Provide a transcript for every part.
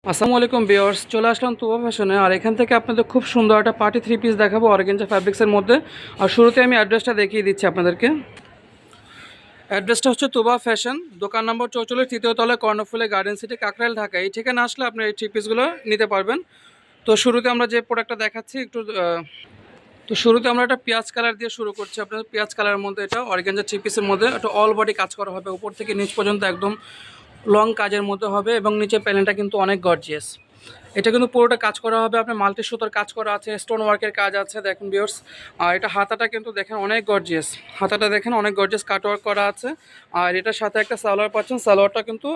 আসসালামু আলাইকুম ভিউয়ার্স, চলে আসলাম তুবা ফ্যাশনে। আর এখান থেকে আপনাদের খুব সুন্দর একটা পার্টি থ্রি পিস দেখাবো অর্গানজা ফ্যাব্রিক্সের মধ্যে। আর শুরুতে আমি অ্যাড্রেসটা দেখিয়ে দিচ্ছি আপনাদেরকে। অ্যাড্রেসটা হচ্ছে তুবা ফ্যাশন, দোকান নম্বর 44, তৃতীয় তলায়, কর্ণফুলী গার্ডেন সিটি, কাকরাইল, ঢাকা। এই ঠিকানা আসলে আপনি এই থ্রি পিসগুলো নিতে পারবেন। তো শুরুতে আমরা যে প্রোডাক্টটা দেখাচ্ছি শুরুতে আমরা একটা পেঁয়াজ কালার দিয়ে শুরু করছি। আপনার পেঁয়াজ কালারের মধ্যে এটা অর্গানজা থ্রি পিসের মধ্যে একটা অল বডি কাজ করা হবে, উপর থেকে নিচ পর্যন্ত একদম লং কাজের মধ্যে হবে। এবং নিচে প্যানেলটা কিন্তু অনেক গর্জিয়াস। এটা কিন্তু পুরোটা কাজ করা হবে, আপনার মাল্টি সুতোর কাজ করা আছে, স্টোন ওয়ার্কের কাজ আছে। দেখুন ভিউয়ার্স, আর এটা হাতাটা কিন্তু দেখেন অনেক গর্জিয়াস। হাতাটা দেখেন অনেক গর্জিয়াস কাট ওয়ার্ক করা আছে। আর এটার সাথে একটা সালোয়ার পাচ্ছেন, সালোয়ারটা কিন্তু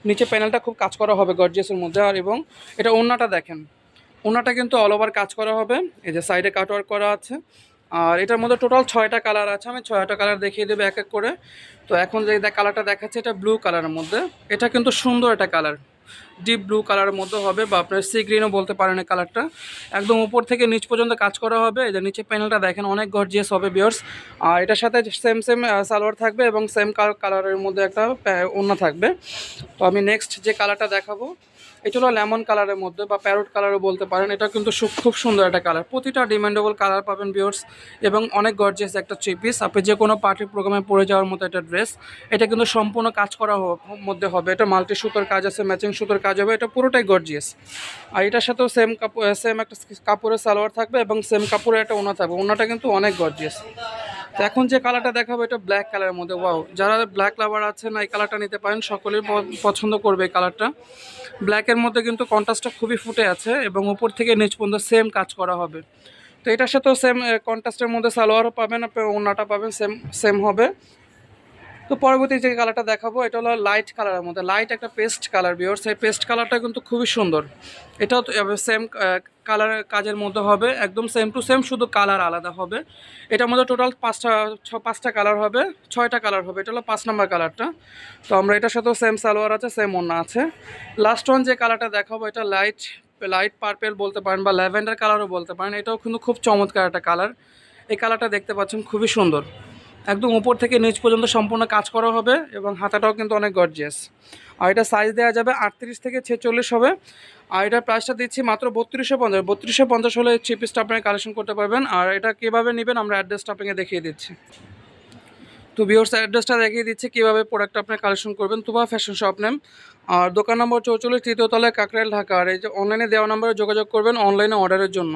নিচে প্যানেলটা খুব কাজ করা হবে গর্জিয়াসের মধ্যে। আর এবং এটা ওড়নাটা দেখেন, ওড়নাটা কিন্তু অল ওভার কাজ করা হবে। এই যে সাইডে কাট ওয়ার্ক করা আছে। আর এটার মধ্যে টোটাল 6টা কালার আছে, আমি 6টা কালার দেখিয়ে দেবো এক এক করে। তো এখন যে কালারটা দেখাচ্ছে এটা ব্লু কালারের মধ্যে। এটা কিন্তু সুন্দর একটা কালার, ডিপ ব্লু কালারের মধ্যে হবে, বা আপনার সি গ্রিনও বলতে পারেন। এই কালারটা একদম উপর থেকে নিচ পর্যন্ত কাজ করা হবে। এই যে নিচে প্যানেলটা দেখেন অনেক গর্জিয়াস হবে ভিউয়ার্স। আর এটার সাথে সেম সেম সালোয়ার থাকবে এবং সেম কালারের মধ্যে একটা ওড়না থাকবে। তো আমি নেক্সট যে কালারটা দেখাবো এটা হলো লেমন কালারের মধ্যে, বা প্যারোট কালারও বলতে পারেন। এটা কিন্তু খুব সুন্দর একটা কালার, প্রতিটা ডিমান্ডেবল কালার পাবেন ভিউয়ার্স। এবং অনেক গর্জিয়াস একটা থ্রি পিস, আপনি যে কোনো পার্টি প্রোগ্রামে পরে যাওয়ার মতো একটা ড্রেস। এটা কিন্তু সম্পূর্ণ কাজ করা মধ্যে হবে। এটা মাল্টি সুতোর কাজ আছে, ম্যাচিং সুতোর কাজ হবে, এটা পুরোটাই গর্জিয়াস। আর এটার সাথেও সেম একটা কাপড়ের সালোয়ার থাকবে এবং সেম কাপড়ের একটা ওড়না থাকবে। ওড়নাটা কিন্তু অনেক গর্জিয়াস। তো এখন যে কালারটা দেখাবো এটা ব্ল্যাক কালারের মধ্যে। ওয়াও, যারা ব্ল্যাক লাভার আছেন এই কালারটা নিতে পারেন, সকলেই পছন্দ করবে এই কালারটা। ব্ল্যাকের মধ্যে কিন্তু কন্ট্রাস্টটা খুবই ফুটে আছে এবং উপর থেকে নিচ পর্যন্ত সেম কাজ করা হবে। তো এটার সাথেও সেম কন্ট্রাস্টের মধ্যে সালোয়ারও পাবেন, আপনি ওড়নাটা পাবেন সেম সেম হবে। তো পরবর্তী যে কালারটা দেখাবো এটা হলো লাইট কালারের মধ্যে, লাইট একটা পেস্ট কালার ভিউয়ার্স। এই পেস্ট কালারটা কিন্তু খুবই সুন্দর। এটাও সেম কালার কাজের মধ্যে হবে, একদম সেম টু সেম, শুধু কালার আলাদা হবে। এটার মধ্যে টোটাল পাঁচটা কালার হবে, 6টা কালার হবে। এটা হলো 5 নম্বর কালারটা। তো আমরা এটার সাথেও সেম সালোয়ার আছে, সেম ওড়না আছে। লাস্ট ওয়ান যে কালারটা দেখাবো এটা লাইট লাইট পার্পেল বলতে পারেন, বা ল্যাভেন্ডার কালারও বলতে পারেন। এটাও কিন্তু খুব চমৎকার একটা কালার। এই কালারটা দেখতে পাচ্ছেন খুবই সুন্দর, একদম উপর থেকে নিচ পর্যন্ত সম্পূর্ণ কাজ করা হবে এবং হাতাটাও কিন্তু অনেক গর্জিয়াস। আর এটা সাইজ দেওয়া যাবে 38 থেকে 46 হবে। আর এটার প্রাইসটা দিচ্ছি মাত্র 3250। 3250 হলে থ্রি পিসটা আপনারা কালেকশন করতে পারবেন। আর এটা কীভাবে নেবেন আমরা অ্যাড্রেসটা আপনাকে দেখিয়ে দিচ্ছি। তো ভিউয়ার্স, অ্যাড্রেসটা দেখিয়ে দিচ্ছি কীভাবে প্রোডাক্টটা আপনারা কালেকশন করবেন। তুবা ফ্যাশন শপ নেম, আর দোকান নম্বর 44, তৃতীয় তলায়, কাকরাইল, ঢাকা। আর এই যে অনলাইনে দেওয়া নম্বরে যোগাযোগ করবেন অনলাইনে অর্ডারের জন্য।